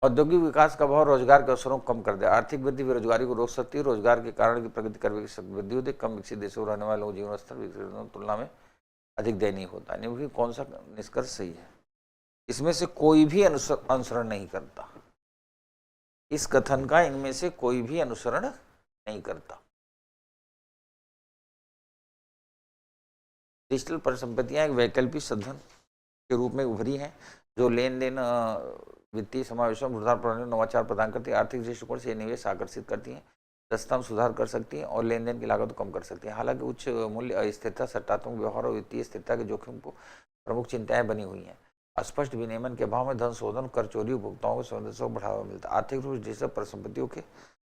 औद्योगिक विकास का अभाव रोजगार के अवसरों को कम कर दे। आर्थिक वृद्धि बेरोजगारी को रोक सकती है। रोजगार के कारण की प्रगति कर वृद्धि होती है। कम विकसित देशों में रहने वालों का जीवन स्तर विकसित देशों की तुलना में अधिक दयनीय होता है। निम्नलिखित में कौन सा निष्कर्ष सही है? इसमें से कोई भी अनुसरण नहीं करता। इस कथन का इनमें से कोई भी अनुसरण नहीं करता। डिजिटल परिसंपत्तियां एक वैकल्पिक साधन के रूप में उभरी हैं जो लेन देन, वित्तीय समावेशन, उधार प्रणाली, नवाचार प्रदान करती है। आर्थिक दृष्टिकोण से निवेश आकर्षित करती हैं, दस्ताम सुधार कर सकती हैं और लेन देन की लागत को कम कर सकती हैं। हालांकि उच्च मूल्य, अस्थिरता, सट्टात्मक व्यवहार और वित्तीय स्थिरता के जोखिम को प्रमुख चिंताएं बनी हुई हैं। स्पष्ट विनियमन के अभाव में धन शोधन, कर चोरी, उपभोक्ताओं को संवेदनशीलता को बढ़ावा मिलता है। आर्थिक रूप से डिजिटल परिसंपत्तियों के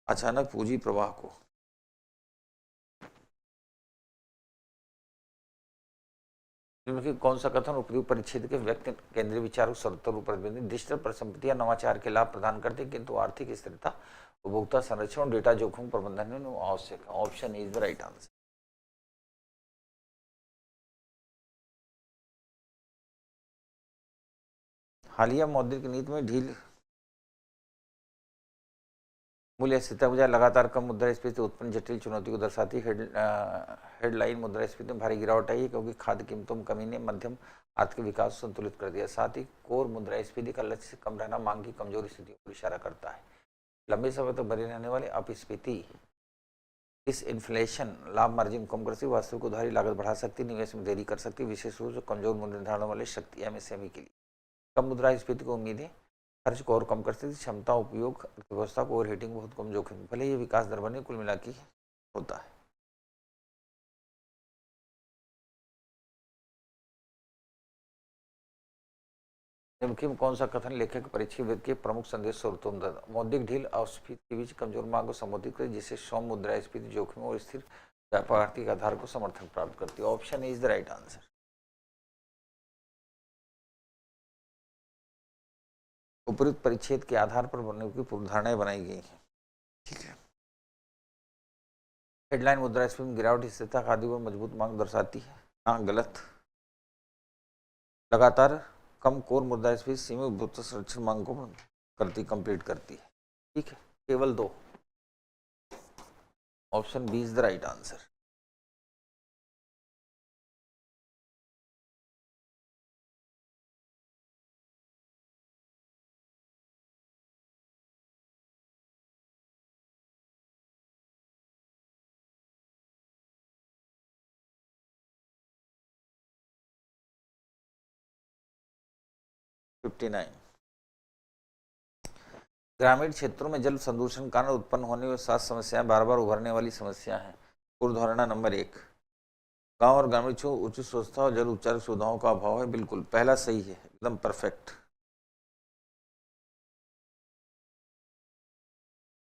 अचानक पूंजी प्रवाह को कौन सा कथन उपयुक्त परिच्छेद के व्यक्ति केंद्रीय विचार को सर्वोत्तम रूप प्रतिबिंबित? डिजिटल परिसंपत्तियां नवाचार के लाभ प्रदान करती है किंतु आर्थिक स्थिरता, उपभोक्ता संरक्षण और डेटा जोखिम प्रबंधन में आवश्यक है। Option is the right answer. हालिया मौद्रिक नीति में ढील मूल्य स्थिरता के बजाय लगातार कम मुद्रास्फीति उत्पन्न जटिल चुनौती को दर्शाती है। हेडलाइन मुद्रास्फीति में भारी गिरावट आई है क्योंकि खाद्य कीमतों में कमी ने मध्यम आर्थिक विकास को संतुलित कर दिया। साथ ही कोर मुद्रास्फीति का लक्ष्य से कम रहना मांग की कमजोरी स्थितियों को इशारा करता है। लंबे समय तक बनी रहने वाली अपस्फीति, इस इन्फ्लेशन लाभ मार्जिन कम कर सकती, वास्तविक उधारी लागत बढ़ा सकती, निवेश में देरी कर सकती, विशेष रूप से कमजोर मूल्य निर्धारण वाले शक्ति एमएसएमई के लिए। कम मुद्रास्फीति को उम्मीदें खर्च को और कम कर सकती, क्षमता उपयोग अर्थव्यवस्था को ओवर हीटिंग बहुत कम जोखिम, भले ये विकास दर बने कुल मिला के होता है। निम्नलिखित में कौन सा कथन लेखक परीक्षित के प्रमुख संदेश स्वरूप? मौद्रिक ढील अस्फीति के बीच कमजोर मांग को संबोधित करे जिससे सौम्य मुद्रास्फीति जोखिम और स्थिर व्यापार आर्थिक आधार को समर्थन प्राप्त करती है। Option is the right answer. उपयुक्त परिच्छेद के आधार पर बनने की पूर्वधारणाएं बनाई गई हैं। ठीक है। हेडलाइन मुद्रास्फीति में गिरावट स्थिरता खाद्य को मजबूत मांग दर्शाती है। हाँ, गलत। लगातार कम कोर मुद्रास्फीति सीमित उपभोक्ता संरक्षण मांग को करती कंप्लीट करती है। ठीक है, केवल 2। Option B is the right answer. ग्रामीण क्षेत्रों में जल प्रदूषण के कारण उत्पन्न होने वाली 7 समस्याएं बार बार उभरने वाली समस्या हैं। पूर्वधारणा नंबर 1, गांव और ग्रामीण क्षेत्रों में उचित स्वच्छता और जल उपचार सुविधाओं का अभाव है। बिल्कुल पहला सही है, एकदम perfect.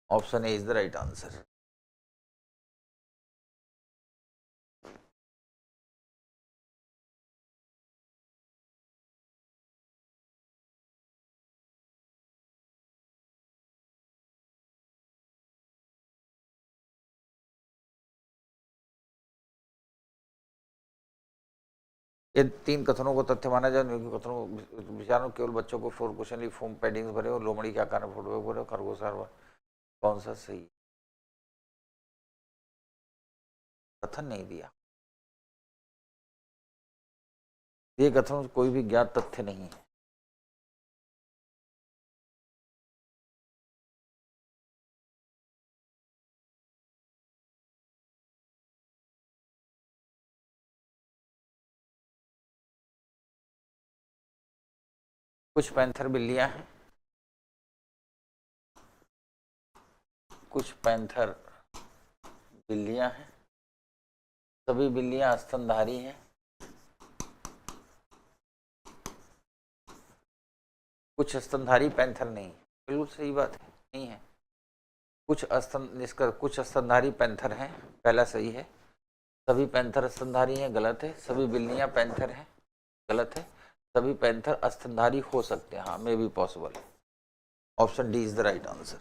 Option A is the right answer. ये 3 कथनों को तथ्य माना जाए। उनके कथनों विचारों केवल बच्चों को 4 क्वेश्चन फॉर्म पैडिंग्स भरे और लोमड़ी क्या कारण फोटो भरे, खरगोश कौन सा सही? कथन नहीं दिया। ये कथन कोई भी ज्ञात तथ्य नहीं है। कुछ पैंथर बिल्लियां हैं, कुछ पैंथर बिल्लियां हैं, सभी बिल्लियां स्तनधारी हैं, कुछ स्तनधारी पैंथर नहीं। बिल्कुल सही बात है, नहीं है। कुछ स्तनधारी पैंथर हैं, पहला सही है। सभी पैंथर स्तनधारी हैं, गलत है। सभी बिल्लियां पैंथर हैं, गलत है। सभी पैंथर स्तनधारी हो सकते हैं, हाँ, may be possible. Option D is the right answer.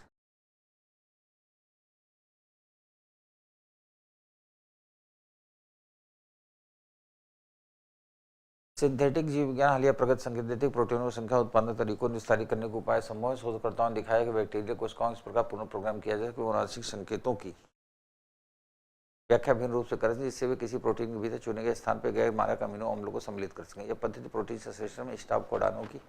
Synthetic जीव विज्ञान हालिया प्रगत संकेत देते प्रोटीनों की संख्या उत्पादन तरीकों विस्तारित करने के उपाय संभव है। शोधकर्ताओं ने दिखाया कि बैक्टीरिया कोशिकाओं इस प्रकार पुनः प्रोग्राम किया जाए कि अनुवांशिक संकेतों की व्याख्या भिन्न रूप से करें, जिससे वे किसी प्रोटीन के भीतर चुने गए स्थान पर गए मारक अमीनो अम्लों को सम्मिलित कर सकें। यह पद्धति प्रोटीन संश्लेषण में स्टॉप कोडानों की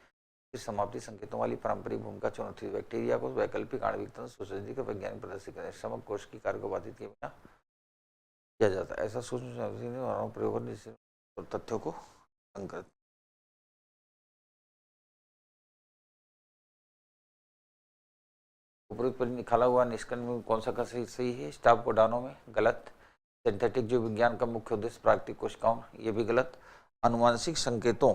समाप्ति संकेतों वाली पारंपरिक भूमिका चुनौती थी। बैक्टीरिया को वैकल्पिक आणविक तंत्र सोसाइटी का वैज्ञानिक प्रदर्शित करें समग्र कोश की कार्य को बाधित किए बिना किया जाता है। ऐसा सूक्ष्म प्रयोग तथ्यों को संकलित। उपयुक्त पर निकाला हुआ निष्कर्ष में कौन सा का सही है? स्टॉप कोडानों में, गलत। सिंथेटिक जीव विज्ञान का मुख्य उद्देश्य प्राकृतिक कोशिकाओं, ये भी गलत। अनुवांशिक संकेतों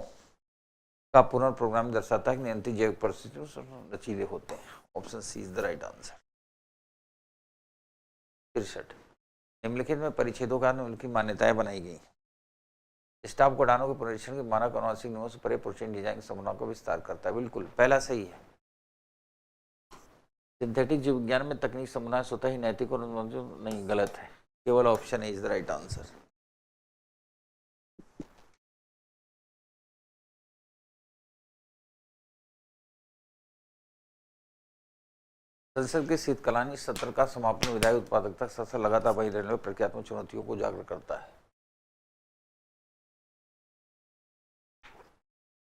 का पुनर्प्रोग्राम दर्शाता है कि नियंत्रित जैविक परिस्थितियों से लचीले होते हैं। Option C is the right answer. 63 निम्नलिखित में परिच्छेदों का निम्नलिखित मान्यताएं बनाई गई। स्टॉप कोडानों के पुनरीक्षण के मानक अनुवांशिक नियमों से परे प्रोटीन डिजाइन की संभावना को विस्तार करता है। बिल्कुल, पहला सही है। सिंथेटिक जीव विज्ञान में तकनीक संभावना स्वतः ही नैतिक और नहीं, गलत है। केवल option A is the right answer. संसद के शीतकालीन सत्र का समापन विधायी उत्पादकता सत्र लगातार बनी रहने वाली प्रक्रियात्मक चुनौतियों को उजागर करता है।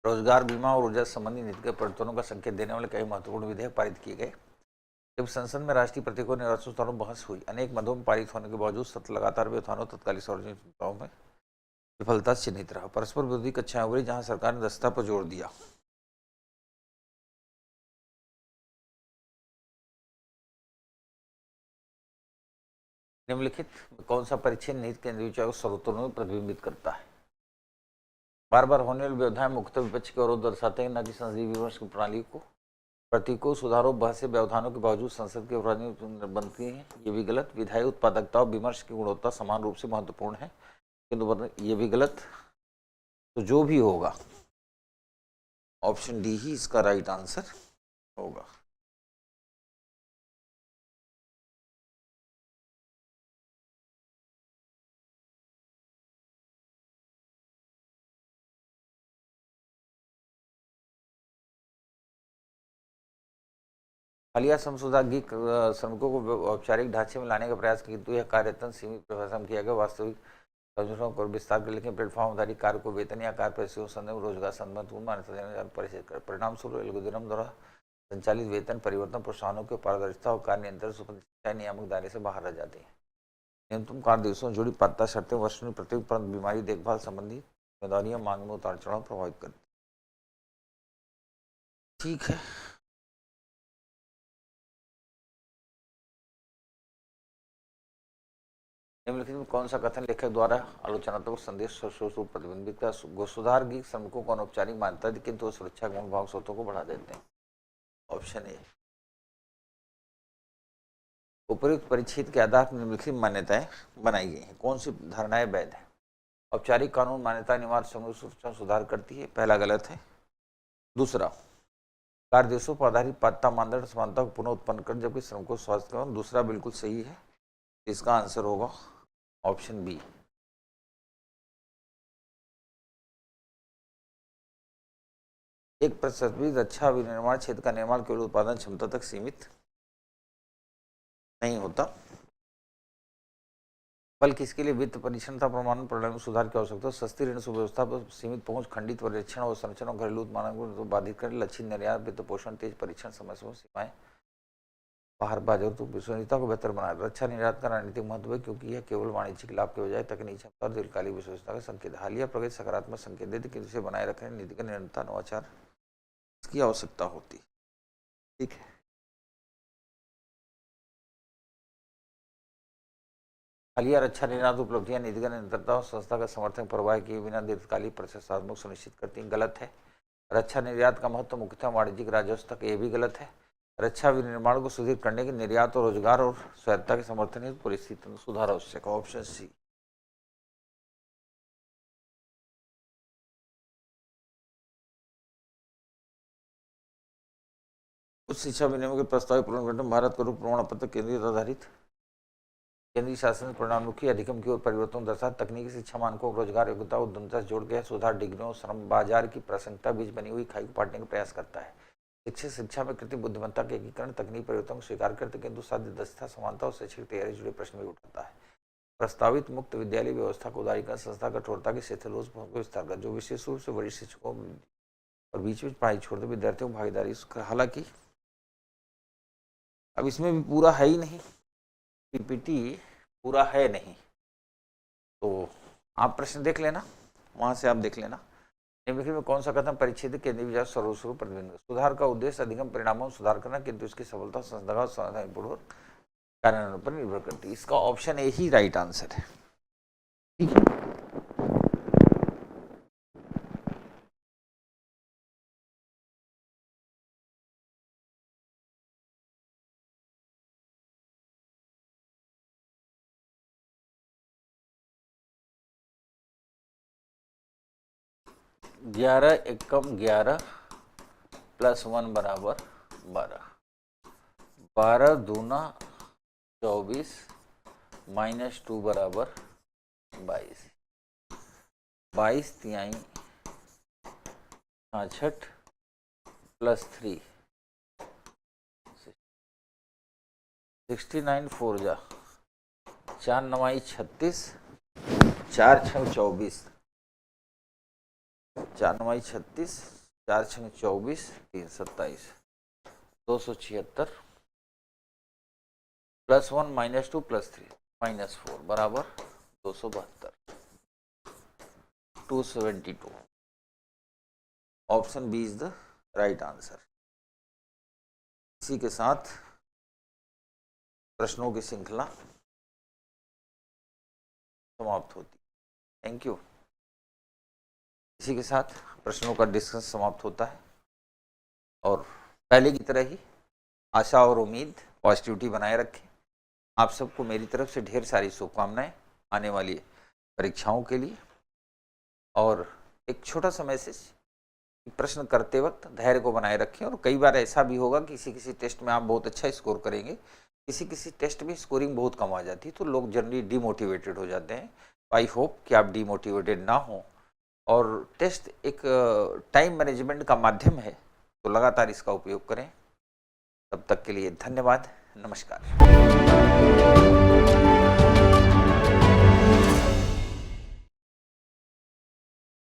रोजगार बीमा और ऊर्जा संबंधी नीतिगत परिवर्तनों का संकेत देने वाले कई महत्वपूर्ण विधेयक पारित किए गए। जब संसद में राष्ट्रीय प्रतीकों निर्वाचन स्थानों बहस हुई, अनेक मदों में पारित होने के बावजूद सत्र लगातार व्यवधानों तत्कालीन सार्वजनिक चिंताओं में विफलता चिन्हित रहा। परस्पर विरोधी कक्षाएं उभरी जहां सरकार ने दस्ता पर जोर दिया। निम्नलिखित कौन सा परिच्छेद नीति केंद्रीय विचार को सर्वोत्तम में प्रतिबिंबित करता है? बार बार होने वाले व्यवधान मुख्य विपक्ष के विरोध दर्शाते हैं, न कि संसदीय विमर्श की प्रणाली को। प्रतीकों सुधारों बहस व्यवधानों के बावजूद संसद के बनती है, ये भी गलत। विधायी उत्पादकता और विमर्श की गुणवत्ता समान रूप से महत्वपूर्ण है, किंतु ये भी गलत। तो जो भी होगा ऑप्शन डी ही इसका राइट आंसर होगा। हालिया संशोधित श्रमिकों को औपचारिक ढांचे में लाने का प्रयास किंतु यह कार्यतन सीमित प्रशासन किया गया। वास्तविक संशोधनों को विस्तार कर लेकिन प्लेटफॉर्म आधारित कार्य को वेतन या कार्य पैसे संदर्भ रोजगार संबंध मान्यता देने परिचय कर। परिणाम स्वरूप एल्गोरिथम द्वारा संचालित वेतन परिवर्तन प्रोत्साहनों की पारदर्शिता और कार्य नियंत्रण नियामक दायरे से बाहर रह जाती है। न्यूनतम कार्य दिवसों से जुड़ी पात्रता शर्तें वर्ष में प्रत्येक परंतु बीमारी देखभाल संबंधी जिम्मेदारियां मांग में उतार चढ़ाव प्रभावित करती। ठीक है, निम्नलिखित में कौन सा कथन लेखक द्वारा आलोचनात्मक संदेश स्वरूप प्रतिबिंबित का? सुधार की श्रमिकों को अनौपचारिक मान्यता दी किंतु सुरक्षा के मनोभाव स्रोतों को बढ़ा देते हैं। Option A. उपयुक्त परिच्छेद के आधार पर निम्नलिखित मान्यताएं बनाई गई हैं। कौन सी धारणाएं वैध है? औपचारिक कानून मान्यता अनिवार्य श्रमिक सुरक्षा सुधार करती है, पहला गलत है। दूसरा, कार्य दिवसों पर आधारित पात्रता मानदंड समानता को पुनः उत्पन्न कर जबकि श्रमिकों स्वास्थ्य, दूसरा बिल्कुल सही है। इसका आंसर होगा ऑप्शन बी। 1% भी रक्षा विनिर्माण क्षेत्र का निर्माण केवल उत्पादन क्षमता तक सीमित नहीं होता, बल्कि इसके लिए वित्त परिक्षणता प्रमाणन प्रणाली में सुधार की आवश्यकता है। सस्ती ऋण सुव्यवस्था पर सीमित पहुंच, खंडित पर्यवेक्षण और संरचना, घरेलू उत्पादन को बाधित कर, लक्षित निर्यात, वित्त पोषण, तेज परीक्षण, समय सीमाएं, बाहर बाजार तो विश्वसनीयता को बेहतर बनाए। रक्षा निर्यात का रणनीतिक महत्व है क्योंकि यह केवल वाणिज्यिक लाभ के बजाय तकनीकी क्षमता और दीर्घकालिक विश्वसनीयता का संकेत। हालिया प्रगति सकारात्मक संकेत देती कि इसे बनाए रखने नीति का निरंतर नवाचार की आवश्यकता होती। ठीक है, हालिया रक्षा निर्यात उपलब्धियां नीति का निरंतरता और संस्था का समर्थन प्रवाह किए बिना दीर्घकालिक प्रशंसात्मक सुनिश्चित करती हैं। गलत है। रक्षा निर्यात का महत्व मुख्यतः वाणिज्यिक राजस्व तक, यह भी गलत है। रक्षा विनिर्माण को सुदृढ़ करने के निर्यात और रोजगार और स्वायत्तता के समर्थन हेतु परिस्थिति में सुधार आवश्यक है। Option C. उच्च शिक्षा विनियमों के प्रस्तावित पुनर्गठन भारत का रूप प्रमाण पत्र केंद्रीय आधारित केंद्रीय शासन प्रणामुखी अधिगम की ओर परिवर्तन दर्शा तकनीकी शिक्षा मानकों, रोजगार योग्यता, उद्यमता से जोड़ के सुधार, डिग्रियों, श्रम बाजार की प्रासंगिकता बीच बनी हुई खाई को पाटने का प्रयास करता है। शिक्षक शिक्षा में कृत्रिम बुद्धिमत्ता के एकीकरण, तकनीकी परिवर्तन को स्वीकार करते किंतु साध्य दक्षता, समानता और शैक्षिक तैयारी जुड़े प्रश्न भी उठाता है। प्रस्तावित मुक्त विद्यालय व्यवस्था को उदारीकरण, संस्था कठोरता के शिथिलोस विस्तार कर, जो विशेष रूप से वरिष्ठ शिक्षकों और बीच में पढ़ाई छोड़ते विद्यार्थियों को भागीदारी। हालांकि अब इसमें भी पूरा है ही नहीं, पीपीटी पूरा है नहीं, तो आप प्रश्न देख लेना, वहां से आप देख लेना। निम्नलिखित में कौन सा कथन परिच्छेद केंद्रीय विचार सर्वस्वरूप प्रतिबिंब? सुधार का उद्देश्य अधिगम परिणामों में सुधार करना किंतु इसकी सफलता संस्था समाधानपूर्वक कार्यान्वयन पर निर्भर करती है। इसका option A he right answer है। ठीक है, 11 एकम 11 प्लस 1 बराबर 12, 12 दूना 24 माइनस 2 बराबर 22, 22 तिहाई 66 प्लस 3 69 4 जा 4 9 36 4 6 24 4 9 36 4 6 24 3 27 276 प्लस 1 माइनस 2 प्लस 3 माइनस 4 बराबर 272 272। Option B is the right answer. इसी के साथ प्रश्नों की श्रृंखला समाप्त होती। Thank you. इसी के साथ प्रश्नों का डिस्कशन समाप्त होता है और पहले की तरह ही आशा और उम्मीद, पॉजिटिविटी बनाए रखें। आप सबको मेरी तरफ से ढेर सारी शुभकामनाएं आने वाली परीक्षाओं के लिए। और एक छोटा सा मैसेज, प्रश्न करते वक्त धैर्य को बनाए रखें। और कई बार ऐसा भी होगा कि किसी टेस्ट में आप बहुत अच्छा स्कोर करेंगे, किसी टेस्ट में स्कोरिंग बहुत कम आ जाती है, तो लोग जनरली डीमोटिवेटेड हो जाते हैं। आई होप कि आप डीमोटिवेटेड ना हो और टेस्ट एक टाइम मैनेजमेंट का माध्यम है, तो लगातार इसका उपयोग करें। तब तक के लिए धन्यवाद, नमस्कार।